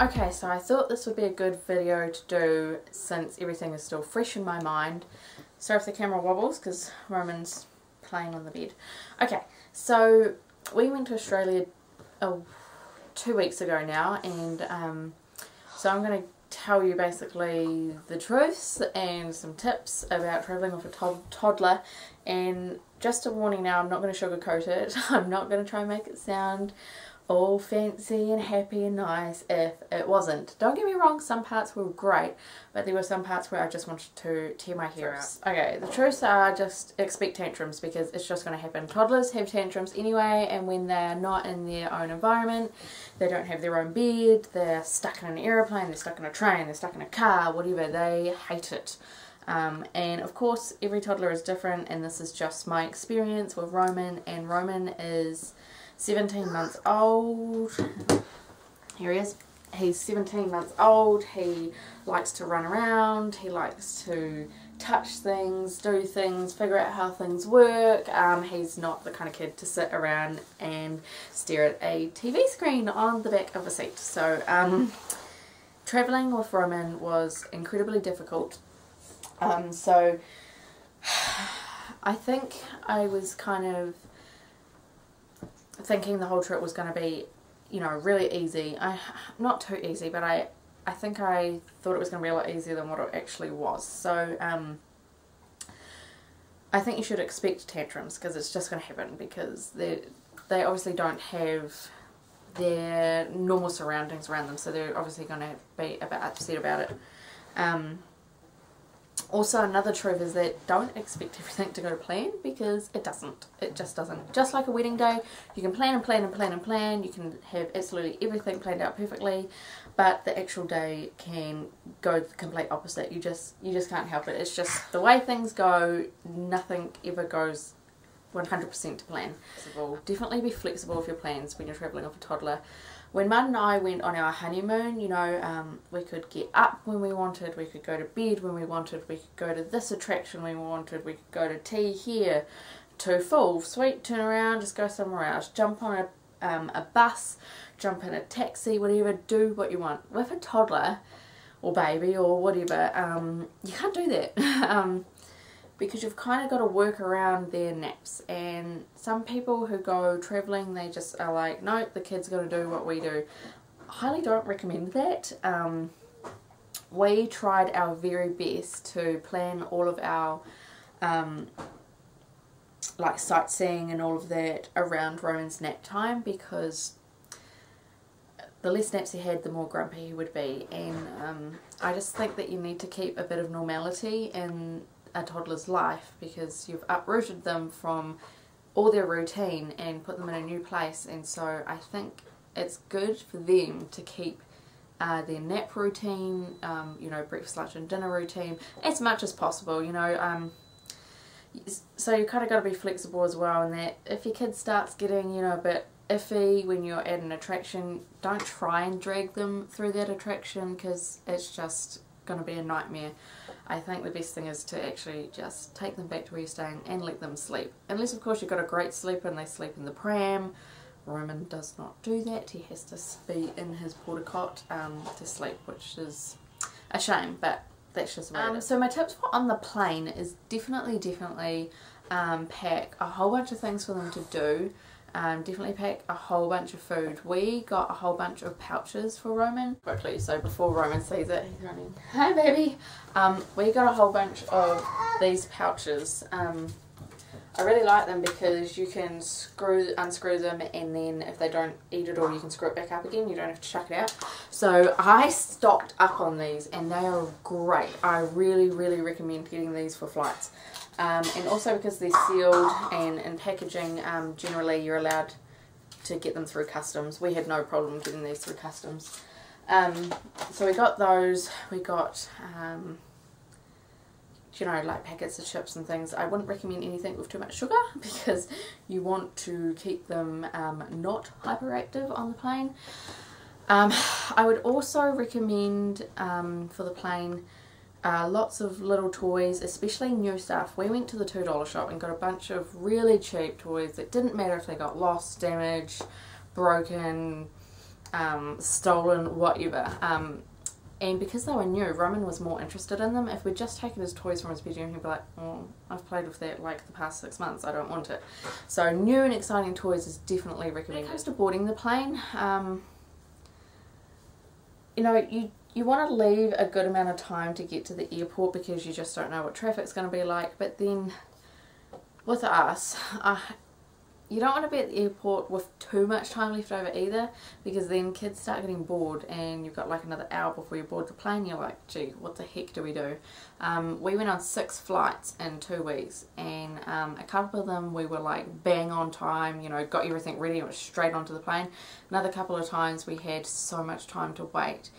Okay, so I thought this would be a good video to do since everything is still fresh in my mind. Sorry if the camera wobbles because Roman's playing on the bed. Okay, so we went to Australia 2 weeks ago now, and so I'm going to tell you basically the truths and some tips about travelling with a toddler. And just a warning now, I'm not going to sugarcoat it. I'm not going to try and make it sound all fancy and happy and nice if it wasn't. Don't get me wrong, some parts were great, but there were some parts where I just wanted to tear my hair out. Okay, the truths are just expect tantrums because it's just going to happen. Toddlers have tantrums anyway, and when they're not in their own environment, they don't have their own bed, they're stuck in an aeroplane, they're stuck in a train, they're stuck in a car, whatever, they hate it. And of course every toddler is different, and this is just my experience with Roman, and Roman is 17 months old. Here he is. He's 17 months old. He likes to run around. He likes to touch things, do things, figure out how things work. He's not the kind of kid to sit around and stare at a TV screen on the back of a seat. So travelling with Roman was incredibly difficult. So I think I was kind of thinking the whole trip was going to be, you know, really easy. Not too easy, but I think I thought it was going to be a lot easier than what it actually was. So I think you should expect tantrums because it's just going to happen, because they obviously don't have their normal surroundings around them, so they're obviously going to be a bit upset about it. Also, another truth is that don't expect everything to go to plan, because it doesn't. It just doesn't. Just like a wedding day, you can plan and plan and plan and plan. You can have absolutely everything planned out perfectly, but the actual day can go the complete opposite. You just can't help it. It's just the way things go. Nothing ever goes 100% to plan. Definitely be flexible with your plans when you're travelling with a toddler. When Mud and I went on our honeymoon, you know, we could get up when we wanted, we could go to bed when we wanted, we could go to this attraction when we wanted, we could go to tea here, to full, sweet, turn around, just go somewhere else, jump on a bus, jump in a taxi, whatever, do what you want. With a toddler, or baby, or whatever, you can't do that. Because you've kind of got to work around their naps, and some people who go travelling, they just are like, no, the kid's got to do what we do. I highly don't recommend that. We tried our very best to plan all of our like sightseeing and all of that around Roman's nap time, because the less naps he had, the more grumpy he would be, and I just think that you need to keep a bit of normality in a toddler's life, because you've uprooted them from all their routine and put them in a new place. And so I think it's good for them to keep their nap routine, you know, breakfast, lunch and dinner routine as much as possible, you know. So you kind of got to be flexible as well, in that if your kid starts getting, you know, a bit iffy when you're at an attraction, don't try and drag them through that attraction, because it's just going to be a nightmare. I think the best thing is to actually just take them back to where you're staying and let them sleep. Unless of course you've got a great sleeper and they sleep in the pram. Roman does not do that. He has to be in his porta cot to sleep, which is a shame, but that's just the way it is. So my tips for on the plane is definitely pack a whole bunch of things for them to do. Definitely pack a whole bunch of food. We got a whole bunch of pouches for Roman. Quickly, so before Roman sees it, he's running. Hi baby! We got a whole bunch of these pouches. I really like them because you can unscrew them, and then if they don't eat it all, you can screw it back up again. You don't have to chuck it out. So I stocked up on these, and they are great. I really recommend getting these for flights. And also because they're sealed, and in packaging, generally you're allowed to get them through customs. We had no problem getting these through customs. So we got those. We got, you know, like packets of chips and things. I wouldn't recommend anything with too much sugar, because you want to keep them not hyperactive on the plane. I would also recommend for the plane lots of little toys, especially new stuff. We went to the $2 shop and got a bunch of really cheap toys that didn't matter if they got lost, damaged, broken, stolen, whatever. And because they were new, Roman was more interested in them. If we'd just taken his toys from his bedroom, he'd be like, oh, I've played with that like the past 6 months, I don't want it. So new and exciting toys is definitely recommended. When it comes to boarding the plane, you know, you want to leave a good amount of time to get to the airport because you just don't know what traffic's going to be like. But then with us, you don't want to be at the airport with too much time left over either, because then kids start getting bored and you've got like another hour before you board the plane. You're like, gee, what the heck do we do? We went on 6 flights in 2 weeks, and a couple of them we were like bang on time, you know, got everything ready and went straight onto the plane. Another couple of times we had so much time to wait,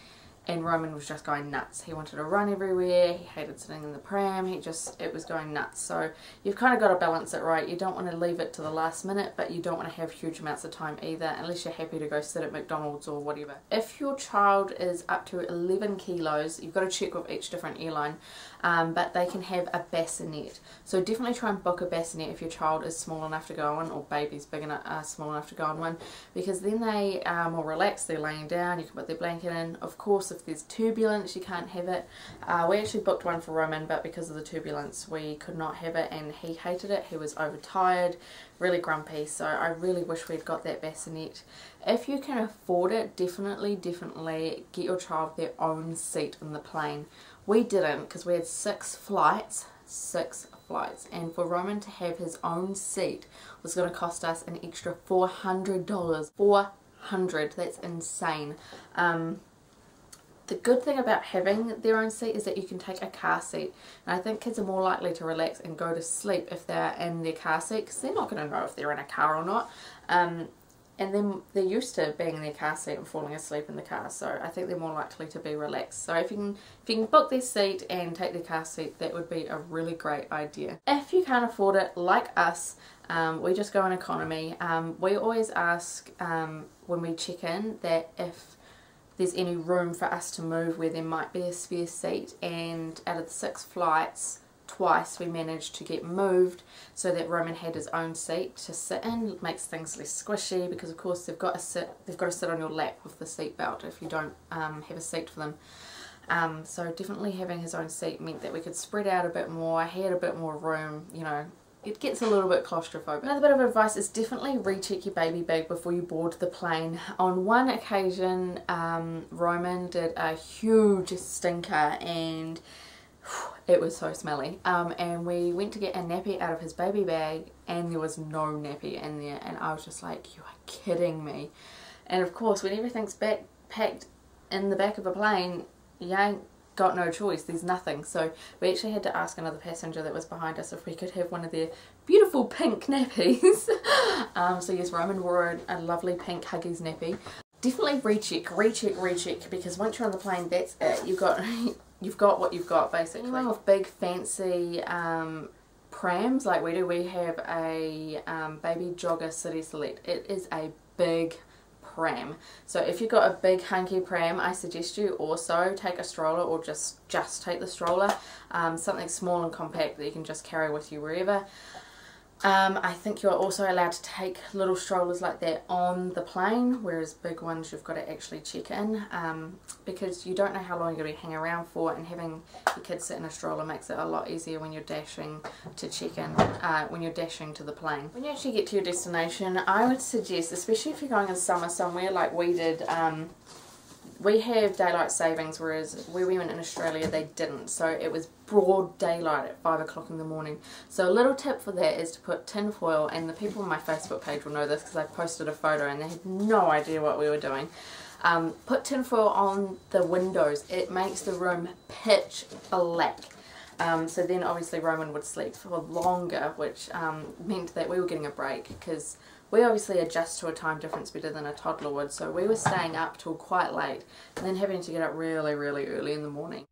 and Roman was just going nuts. He wanted to run everywhere, he hated sitting in the pram, it was going nuts. So you've kind of got to balance it right. You don't want to leave it to the last minute, but you don't want to have huge amounts of time either, unless you're happy to go sit at McDonald's or whatever. If your child is up to 11 kilos, you've got to check with each different airline, but they can have a bassinet. So definitely try and book a bassinet if your child is small enough to go on, or baby's big enough, small enough to go on one, because then they are more relaxed. They're laying down, you can put their blanket in. Of course, if there's turbulence, you can't have it. We actually booked one for Roman, but because of the turbulence we could not have it, and he hated it. He was overtired, really grumpy, so I really wish we'd got that bassinet. If you can afford it, definitely get your child their own seat in the plane. We didn't, because we had 6 flights, and for Roman to have his own seat was going to cost us an extra $400. $400, that's insane. The good thing about having their own seat is that you can take a car seat, and I think kids are more likely to relax and go to sleep if they're in their car seat, because they're not going to know if they're in a car or not, and then they're used to being in their car seat and falling asleep in the car, so I think they're more likely to be relaxed. So if you can book their seat and take their car seat, that would be a really great idea. If you can't afford it, like us, we just go in economy. We always ask when we check in that if there's any room for us to move where there might be a spare seat, and out of the 6 flights, twice we managed to get moved so that Roman had his own seat to sit in. It makes things less squishy, because of course they've got to sit on your lap with the seat belt if you don't have a seat for them. So definitely having his own seat meant that we could spread out a bit more. He had a bit more room, you know. It gets a little bit claustrophobic. Another bit of advice is definitely recheck your baby bag before you board the plane. On one occasion, Roman did a huge stinker, and it was so smelly. And we went to get a nappy out of his baby bag, and there was no nappy in there, and I was just like, you are kidding me. And of course, when everything's packed in the back of a plane, you ain't got no choice, there's nothing. So we actually had to ask another passenger that was behind us if we could have one of their beautiful pink nappies. So yes, Roman wore a lovely pink Huggies nappy. Definitely recheck, because once you're on the plane, that's it. You've got what you've got, basically. Anyone with big fancy prams like we do, we have a baby jogger City Select. It is a big pram. So if you've got a big hunky pram, I suggest you also take a stroller, or just take the stroller, something small and compact that you can just carry with you wherever. I think you're also allowed to take little strollers like that on the plane, whereas big ones you've got to actually check in, because you don't know how long you're going to be hanging around for, and having your kids sit in a stroller makes it a lot easier when you're dashing to check in, when you're dashing to the plane. When you actually get to your destination, I would suggest, especially if you're going in summer somewhere like we did, we have daylight savings, whereas where we went in Australia they didn't, so it was broad daylight at 5 o'clock in the morning. So a little tip for that is to put tin foil, and the people on my Facebook page will know this because I posted a photo and they had no idea what we were doing. Put tin foil on the windows. It makes the room pitch black. So then obviously Roman would sleep for longer, which meant that we were getting a break, because we obviously adjust to a time difference better than a toddler would, so we were staying up till quite late and then having to get up really early in the morning.